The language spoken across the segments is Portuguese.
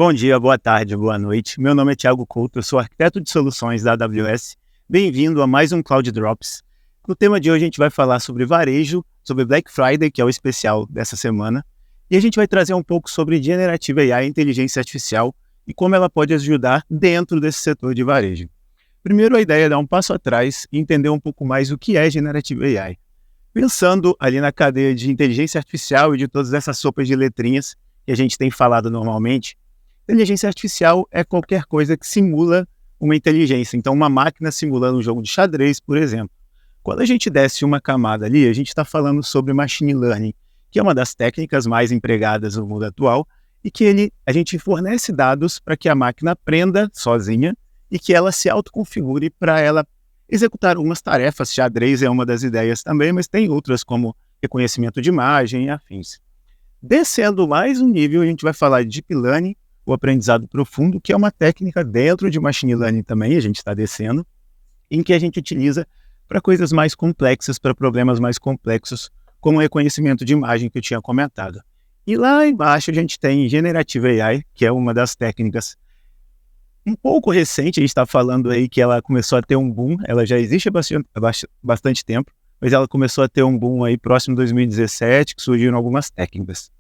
Bom dia, boa tarde, boa noite. Meu nome é Thiago Couto, eu sou arquiteto de soluções da AWS. Bem-vindo a mais um Cloud Drops. No tema de hoje a gente vai falar sobre varejo, sobre Black Friday, que é o especial dessa semana, e a gente vai trazer um pouco sobre Generative AI, inteligência artificial, e como ela pode ajudar dentro desse setor de varejo. Primeiro, a ideia é dar um passo atrás e entender um pouco mais o que é Generative AI. Pensando ali na cadeia de inteligência artificial e de todas essas sopas de letrinhas que a gente tem falado normalmente, inteligência artificial é qualquer coisa que simula uma inteligência. Então, uma máquina simulando um jogo de xadrez, por exemplo. Quando a gente desce uma camada ali, a gente está falando sobre machine learning, que é uma das técnicas mais empregadas no mundo atual, e que a gente fornece dados para que a máquina aprenda sozinha e que ela se autoconfigure para ela executar algumas tarefas. Xadrez é uma das ideias também, mas tem outras como reconhecimento de imagem e afins. Descendo mais um nível, a gente vai falar de Deep Learning, o aprendizado profundo, que é uma técnica dentro de Machine Learning também, a gente está descendo, em que a gente utiliza para coisas mais complexas, para problemas mais complexos, como o reconhecimento de imagem que eu tinha comentado. E lá embaixo a gente tem Generative AI, que é uma das técnicas um pouco recente, a gente está falando aí que ela começou a ter um boom, ela já existe há bastante tempo, mas ela começou a ter um boom aí próximo de 2017, que surgiram algumas técnicas.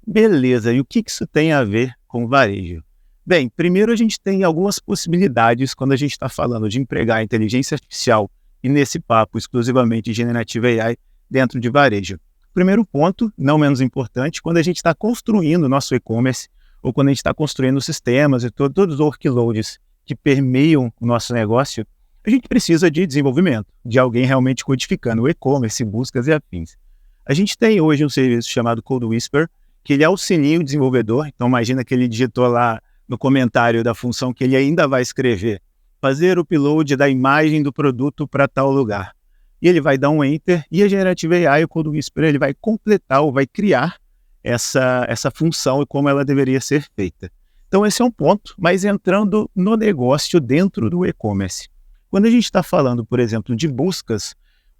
Beleza, e o que isso tem a ver com varejo? Bem, primeiro a gente tem algumas possibilidades quando a gente está falando de empregar a inteligência artificial e nesse papo exclusivamente Generative AI dentro de varejo. Primeiro ponto, não menos importante, quando a gente está construindo o nosso e-commerce ou quando a gente está construindo sistemas e todos os workloads que permeiam o nosso negócio, a gente precisa de desenvolvimento, de alguém realmente codificando o e-commerce, buscas e afins. A gente tem hoje um serviço chamado Code Whisper, que ele auxilia o desenvolvedor. Então imagina que ele digitou lá no comentário da função que ele ainda vai escrever, fazer o upload da imagem do produto para tal lugar. E ele vai dar um Enter e a Generative AI, o Code Whisper, ele vai completar ou vai criar essa função e como ela deveria ser feita. Então esse é um ponto, mas entrando no negócio dentro do e-commerce. Quando a gente está falando, por exemplo, de buscas,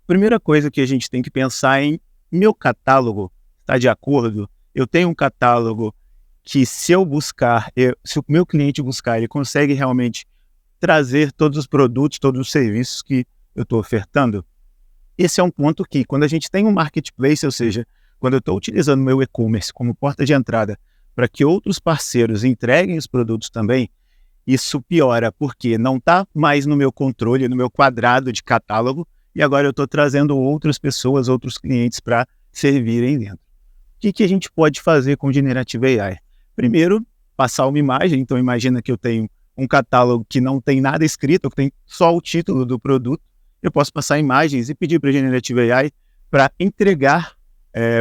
a primeira coisa que a gente tem que pensar em meu catálogo está de acordo. Eu tenho um catálogo que se eu buscar, se o meu cliente buscar, ele consegue realmente trazer todos os produtos, todos os serviços que eu estou ofertando. Esse é um ponto que, quando a gente tem um marketplace, ou seja, quando eu estou utilizando o meu e-commerce como porta de entrada para que outros parceiros entreguem os produtos também, isso piora, porque não está mais no meu controle, no meu quadrado de catálogo, e agora eu estou trazendo outras pessoas, outros clientes para servirem dentro. O que a gente pode fazer com Generative AI? Primeiro, passar uma imagem. Então imagina que eu tenho um catálogo que não tem nada escrito, que tem só o título do produto. Eu posso passar imagens e pedir para a Generative AI para entregar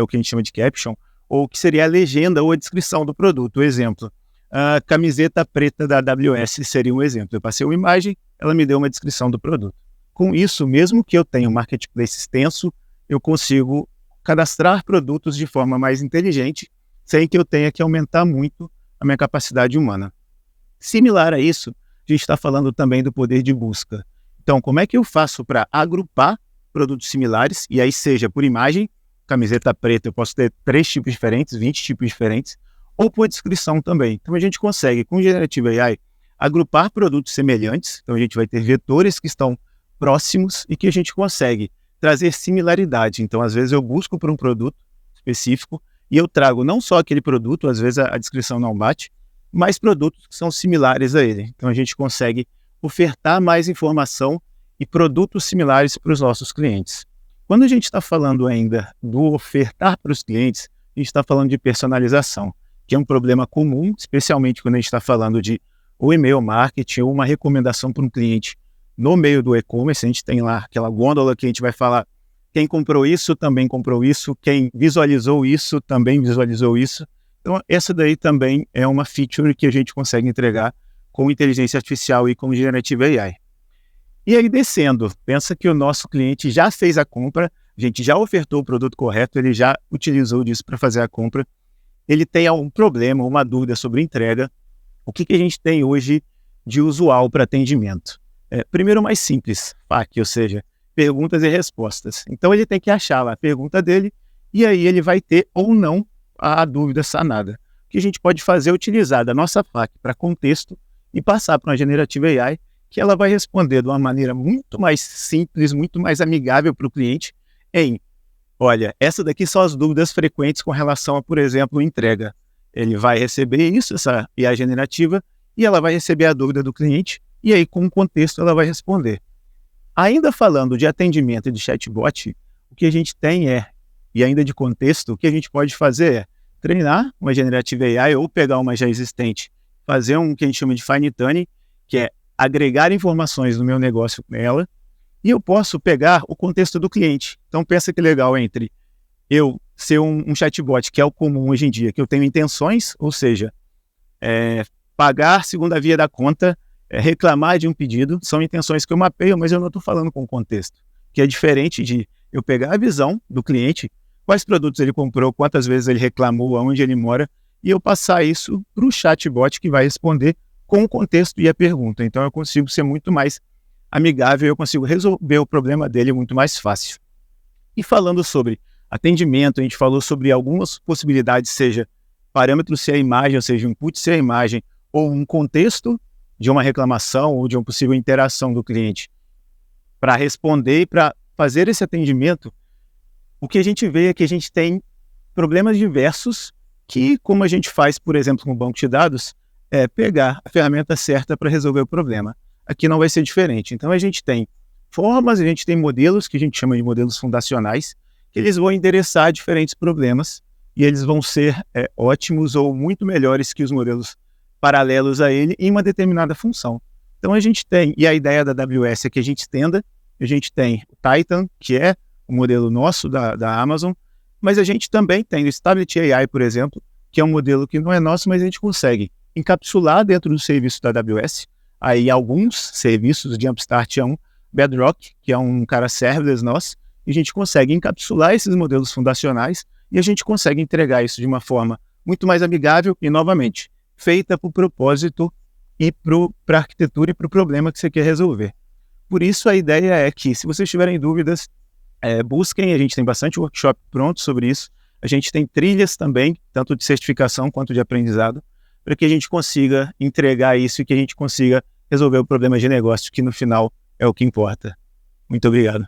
o que a gente chama de caption, ou que seria a legenda ou a descrição do produto. Exemplo, a camiseta preta da AWS seria um exemplo. Eu passei uma imagem, ela me deu uma descrição do produto. Com isso, mesmo que eu tenha um marketplace extenso, eu consigo cadastrar produtos de forma mais inteligente, sem que eu tenha que aumentar muito a minha capacidade humana. Similar a isso, a gente está falando também do poder de busca. Então, como é que eu faço para agrupar produtos similares, e aí seja por imagem, camiseta preta, eu posso ter 3 tipos diferentes, 20 tipos diferentes, ou por descrição também. Então, a gente consegue, com Generative AI, agrupar produtos semelhantes. Então, a gente vai ter vetores que estão próximos e que a gente consegue trazer similaridade. Então, às vezes eu busco por um produto específico e eu trago não só aquele produto, às vezes a descrição não bate, mas produtos que são similares a ele. Então, a gente consegue ofertar mais informação e produtos similares para os nossos clientes. Quando a gente está falando ainda do ofertar para os clientes, a gente está falando de personalização, que é um problema comum, especialmente quando a gente está falando de ou e-mail marketing ou uma recomendação para um cliente no meio do e-commerce. A gente tem lá aquela gôndola que a gente vai falar quem comprou isso também comprou isso, quem visualizou isso também visualizou isso. Então essa daí também é uma feature que a gente consegue entregar com inteligência artificial e com Generative AI. E aí descendo, pensa que o nosso cliente já fez a compra, a gente já ofertou o produto correto, ele já utilizou disso para fazer a compra, ele tem algum problema, uma dúvida sobre entrega. O que a gente tem hoje de usual para atendimento? Primeiro, mais simples, FAQ, ou seja, perguntas e respostas. Então ele tem que achar lá a pergunta dele e aí ele vai ter ou não a dúvida sanada. O que a gente pode fazer é utilizar da nossa FAQ para contexto e passar para uma Generative AI, que ela vai responder de uma maneira muito mais simples, muito mais amigável para o cliente em, olha, essa daqui são as dúvidas frequentes com relação a, por exemplo, entrega. Ele vai receber isso, essa IA generativa, e ela vai receber a dúvida do cliente, e aí com o contexto ela vai responder. Ainda falando de atendimento e de chatbot, o que a gente tem e ainda de contexto, o que a gente pode fazer é treinar uma Generative AI ou pegar uma já existente, fazer um que a gente chama de fine tuning, que é agregar informações no meu negócio nela, e eu posso pegar o contexto do cliente. Então pensa que legal entre eu ser um chatbot, que é o comum hoje em dia, que eu tenho intenções, ou seja, pagar segundo a via da conta, reclamar de um pedido, são intenções que eu mapeio, mas eu não estou falando com o contexto, que é diferente de eu pegar a visão do cliente, quais produtos ele comprou, quantas vezes ele reclamou, aonde ele mora, e eu passar isso para o chatbot que vai responder com o contexto e a pergunta. Então eu consigo ser muito mais amigável, eu consigo resolver o problema dele muito mais fácil. E falando sobre atendimento, a gente falou sobre algumas possibilidades, seja parâmetro ser a imagem, ou seja, input ser a imagem, ou um contexto de uma reclamação ou de uma possível interação do cliente para responder e para fazer esse atendimento. O que a gente vê é que a gente tem problemas diversos que, como a gente faz, por exemplo, com o banco de dados, é pegar a ferramenta certa para resolver o problema. Aqui não vai ser diferente. Então a gente tem formas, a gente tem modelos que a gente chama de modelos fundacionais, que eles vão endereçar diferentes problemas e eles vão ser ótimos ou muito melhores que os modelos paralelos a ele em uma determinada função. Então a gente tem, e a ideia da AWS é que a gente estenda, a gente tem o Titan, que é o modelo nosso da Amazon, mas a gente também tem o Stability AI, por exemplo, que é um modelo que não é nosso, mas a gente consegue encapsular dentro do serviço da AWS, aí alguns serviços de Jumpstart é um, Bedrock, que é um cara serverless nosso, e a gente consegue encapsular esses modelos fundacionais e a gente consegue entregar isso de uma forma muito mais amigável e, novamente, feita para o propósito e para a arquitetura e para o problema que você quer resolver. Por isso, a ideia é que, se vocês tiverem dúvidas, busquem, a gente tem bastante workshop pronto sobre isso, a gente tem trilhas também, tanto de certificação quanto de aprendizado, para que a gente consiga entregar isso e que a gente consiga resolver o problema de negócio, que no final é o que importa. Muito obrigado.